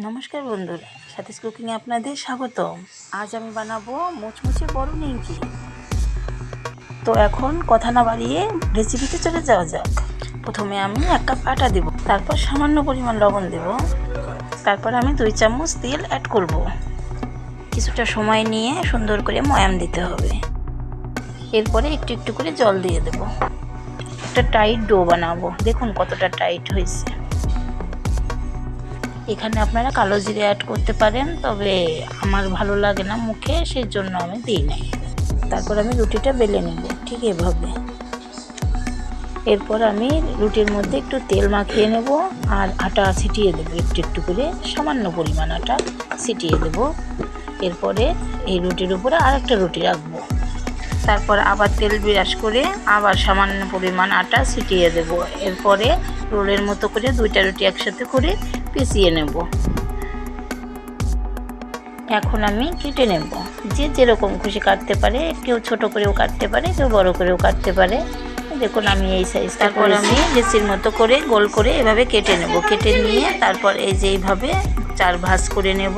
নমস্কার বন্ধুরা, সাথীস কুকিংয়ে আপনাদের স্বাগত। আজ আমি বানাবো মুচমুচে বড় নিমকি। তো এখন কথা না বাড়িয়ে রেসিপিতে চলে যাওয়া যাক। প্রথমে আমি 1 কাপ আটা দেব, তারপর সামান্য পরিমাণ লবণ দেব, তারপর আমি 2 চামচ তেল অ্যাড করব। কিছুটা সময় নিয়ে সুন্দর করে ময়াম দিতে হবে। এরপরে একটু একটু করে জল দিয়ে দেব। একটা টাইট ডো বানাবো। দেখুন কতটা টাইট হয়েছে। এখানে আপনারা কালো জিরে অ্যাড করতে পারেন, তবে আমার ভালো লাগে না মুখে, সেই জন্য আমি দিই নাই। তারপর আমি রুটিটা বেলে নেব ঠিক এভাবে। এরপর আমি রুটির মধ্যে একটু তেল মাখিয়ে নেব আর আটা ছিটিয়ে দেবো। একটু একটু করে সামান্য পরিমাণ আটা ছিটিয়ে দেব। এরপরে এই রুটির উপরে আরেকটা রুটি রাখবো। তারপর আবার তেল ব্রাশ করে আবার সামান্য পরিমাণ আটা ছিটিয়ে দেব। এরপরে রোলের মতো করে 2টা রুটি একসাথে করে পিছিয়ে নেব। এখন আমি কেটে নেব। যে যেরকম খুশি কাটতে পারে, কেউ ছোট করেও কাটতে পারে, কেউ বড় করেও কাটতে পারে। দেখুন আমি এই সাইজটা। তারপর আমি লেচির মতো করে গোল করে এভাবে কেটে নেব। কেটে নিয়ে তারপর এই যে এইভাবে 4 ভাঁজ করে নেব।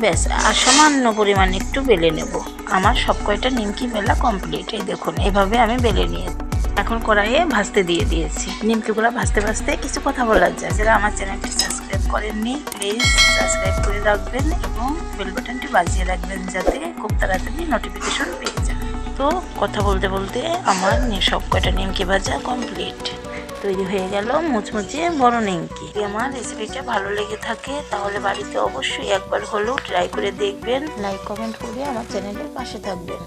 ব্যাস, আর সামান্য পরিমাণ একটু বেলে নেব। আমার সব কয়টা নিমকি বেলা কমপ্লিট। এই দেখুন এভাবে আমি বেলে নিয়েছি। এখন কড়াইয়ে ভাজতে দিয়ে দিয়েছি। নিমকিগুলো ভাজতে ভাজতে কিছু কথা বলার যায়। যারা আমার চ্যানেলটি সাবস্ক্রাইব করেননি, প্লিজ সাবস্ক্রাইব করে রাখবেন এবং বেল বাটনটি বাজিয়ে রাখবেন, যাতে খুব তাড়াতাড়ি নোটিফিকেশন পেয়ে যান। তো কথা বলতে বলতে আমার সব কয়টা নিমকি ভাজা কমপ্লিট। তৈরি হয়ে গেল মুচমুচে বড় নিমকি। যদি আমার রেসিপিটা ভালো লেগে থাকে তাহলে বাড়িতে অবশ্যই একবার হলেও ট্রাই করে দেখবেন। লাইক কমেন্ট করে আমার চ্যানেলের পাশে থাকবেন।